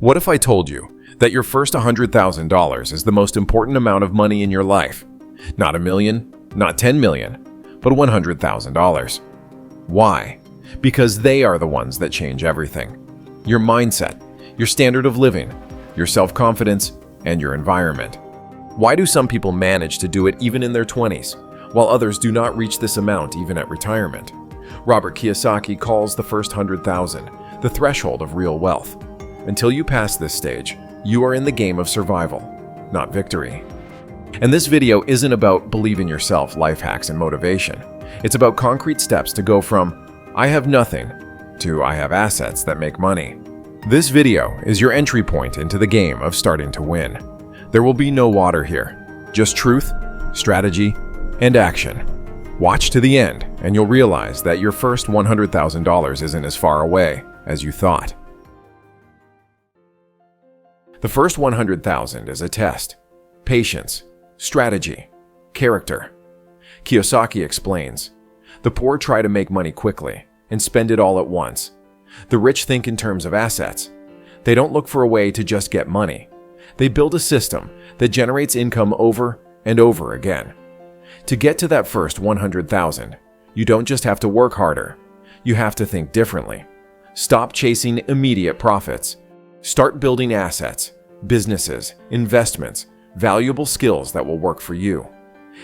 What if I told you that your first $100,000 is the most important amount of money in your life? Not $1 million, not $10 million, but $100,000. Why? Because they are the ones that change everything. Your mindset, your standard of living, your self-confidence, and your environment. Why do some people manage to do it even in their 20s, while others do not reach this amount even at retirement? Robert Kiyosaki calls the first 100,000 the threshold of real wealth. Until you pass this stage, you are in the game of survival, not victory. And this video isn't about believe in yourself, life hacks, and motivation. It's about concrete steps to go from I have nothing to I have assets that make money. This video is your entry point into the game of starting to win. There will be no water here, just truth, strategy, and action. Watch to the end, and you'll realize that your first $100,000 isn't as far away as you thought. The first 100,000 is a test. Patience, strategy, character. Kiyosaki explains, the poor try to make money quickly and spend it all at once. The rich think in terms of assets. They don't look for a way to just get money. They build a system that generates income over and over again. To get to that first 100,000, you don't just have to work harder. You have to think differently. Stop chasing immediate profits. Start building assets, businesses, investments, valuable skills that will work for you.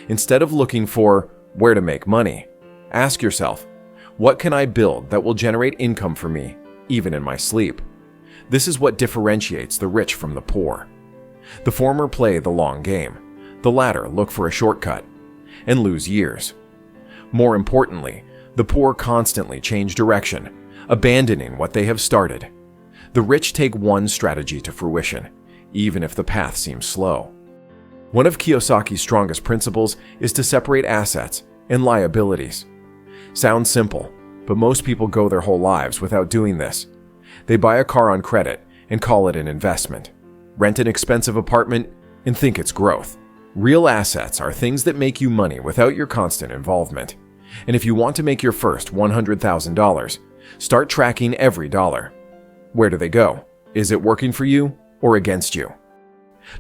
Instead of looking for where to make money, ask yourself, what can I build that will generate income for me, even in my sleep? This is what differentiates the rich from the poor. The former play the long game. The latter look for a shortcut and lose years. More importantly, the poor constantly change direction, abandoning what they have started. The rich take one strategy to fruition, even if the path seems slow. One of Kiyosaki's strongest principles is to separate assets and liabilities. Sounds simple, but most people go their whole lives without doing this. They buy a car on credit and call it an investment, rent an expensive apartment and think it's growth. Real assets are things that make you money without your constant involvement. And if you want to make your first $100,000, start tracking every dollar. Where do they go? Is it working for you or against you?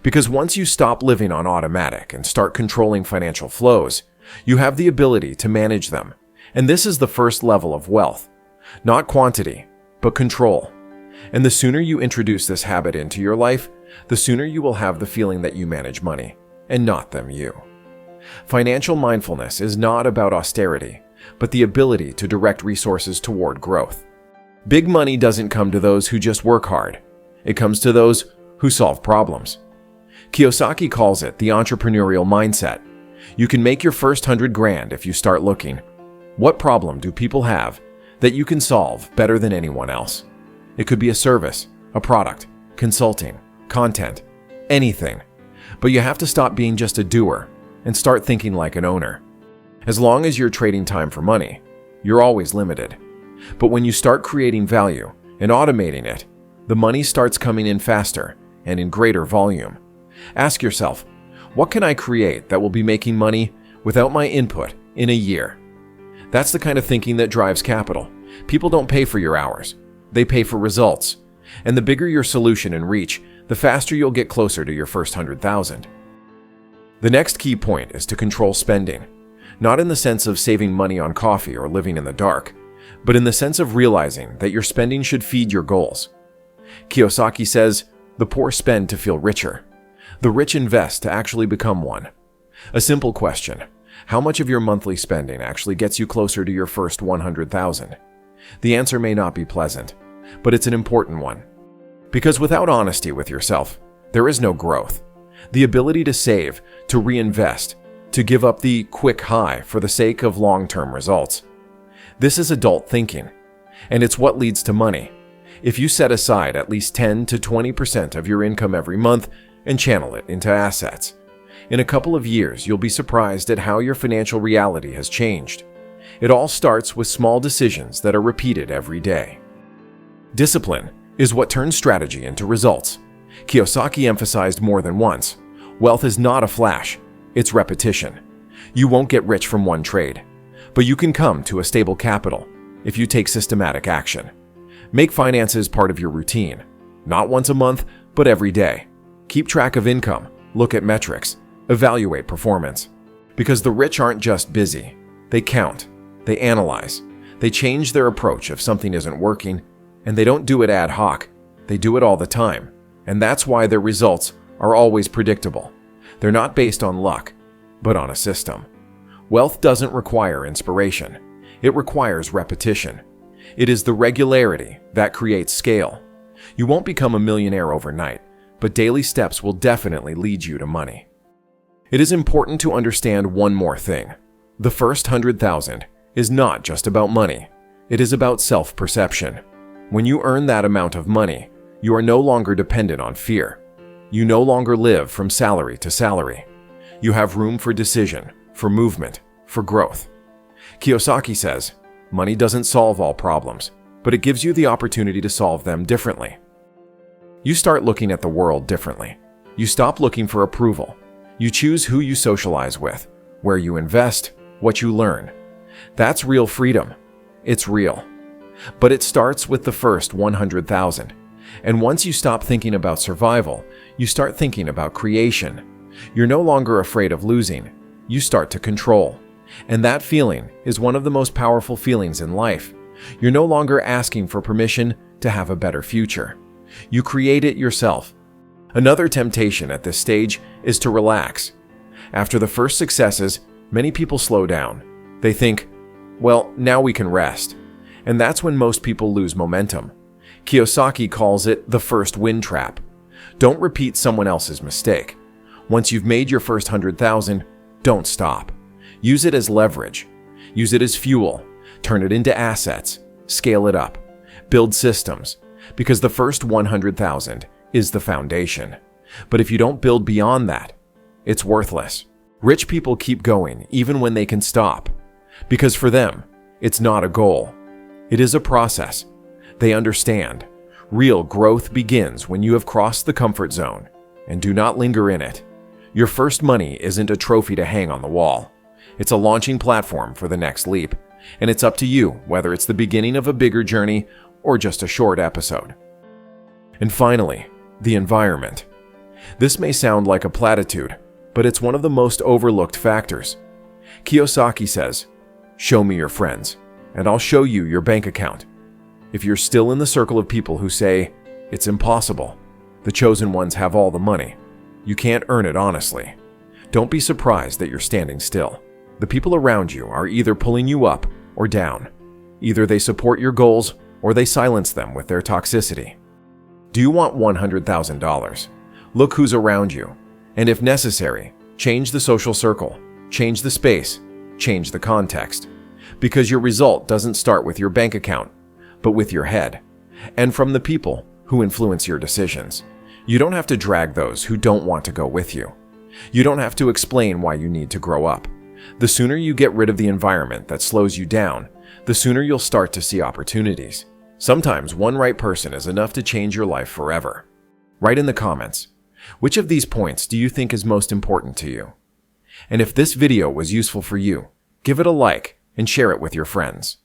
Because once you stop living on automatic and start controlling financial flows, you have the ability to manage them. And this is the first level of wealth. Not quantity, but control. And the sooner you introduce this habit into your life, the sooner you will have the feeling that you manage money, and not them you. Financial mindfulness is not about austerity, but the ability to direct resources toward growth. Big money doesn't come to those who just work hard. It comes to those who solve problems. Kiyosaki calls it the entrepreneurial mindset. You can make your first 100 grand if you start looking. What problem do people have that you can solve better than anyone else? It could be a service, a product, consulting, content, anything. But you have to stop being just a doer and start thinking like an owner. As long as you're trading time for money, you're always limited. But when you start creating value and automating it, the money starts coming in faster and in greater volume. Ask yourself, what can I create that will be making money without my input in a year? That's the kind of thinking that drives capital. People don't pay for your hours. They pay for results. And the bigger your solution and reach, the faster you'll get closer to your first 100,000. The next key point is to control spending, not in the sense of saving money on coffee or living in the dark, but in the sense of realizing that your spending should feed your goals. Kiyosaki says, the poor spend to feel richer. The rich invest to actually become one. A simple question, how much of your monthly spending actually gets you closer to your first 100,000? The answer may not be pleasant, but it's an important one. Because without honesty with yourself, there is no growth. The ability to save, to reinvest, to give up the quick high for the sake of long-term results. This is adult thinking, and it's what leads to money. If you set aside at least 10 to 20% of your income every month and channel it into assets, in a couple of years you'll be surprised at how your financial reality has changed. It all starts with small decisions that are repeated every day. Discipline is what turns strategy into results. Kiyosaki emphasized more than once, wealth is not a flash, it's repetition. You won't get rich from one trade, but you can come to a stable capital if you take systematic action. Make finances part of your routine. Not once a month, but every day. Keep track of income, look at metrics, evaluate performance. Because the rich aren't just busy. They count, they analyze, they change their approach if something isn't working, and they don't do it ad hoc. They do it all the time. And that's why their results are always predictable. They're not based on luck, but on a system. Wealth doesn't require inspiration. It requires repetition. It is the regularity that creates scale. You won't become a millionaire overnight, but daily steps will definitely lead you to money. It is important to understand one more thing. The first 100,000 is not just about money. It is about self-perception. When you earn that amount of money, you are no longer dependent on fear. You no longer live from salary to salary. You have room for decision, for movement, for growth. Kiyosaki says, money doesn't solve all problems, but it gives you the opportunity to solve them differently. You start looking at the world differently. You stop looking for approval. You choose who you socialize with, where you invest, what you learn. That's real freedom. It's real. But it starts with the first 100,000. And once you stop thinking about survival, you start thinking about creation. You're no longer afraid of losing. You start to control. And that feeling is one of the most powerful feelings in life. You're no longer asking for permission to have a better future. You create it yourself. Another temptation at this stage is to relax. After the first successes, many people slow down. They think, well, now we can rest. And that's when most people lose momentum. Kiyosaki calls it the first win trap. Don't repeat someone else's mistake. Once you've made your first 100,000, don't stop. Use it as leverage. Use it as fuel. Turn it into assets. Scale it up. Build systems. Because the first 100,000 is the foundation. But if you don't build beyond that, it's worthless. Rich people keep going even when they can stop. Because for them, it's not a goal. It is a process. They understand. Real growth begins when you have crossed the comfort zone, and do not linger in it. Your first money isn't a trophy to hang on the wall. It's a launching platform for the next leap, and it's up to you whether it's the beginning of a bigger journey or just a short episode. And finally, the environment. This may sound like a platitude, but it's one of the most overlooked factors. Kiyosaki says, "Show me your friends, and I'll show you your bank account." If you're still in the circle of people who say, "It's impossible, the chosen ones have all the money," you can't earn it honestly. Don't be surprised that you're standing still. The people around you are either pulling you up or down. Either they support your goals or they silence them with their toxicity. Do you want $100,000? Look who's around you. And if necessary, change the social circle, change the space, change the context. Because your result doesn't start with your bank account, but with your head, and from the people who influence your decisions. You don't have to drag those who don't want to go with you. You don't have to explain why you need to grow up. The sooner you get rid of the environment that slows you down, the sooner you'll start to see opportunities. Sometimes one right person is enough to change your life forever. Write in the comments, which of these points do you think is most important to you? And if this video was useful for you, give it a like and share it with your friends.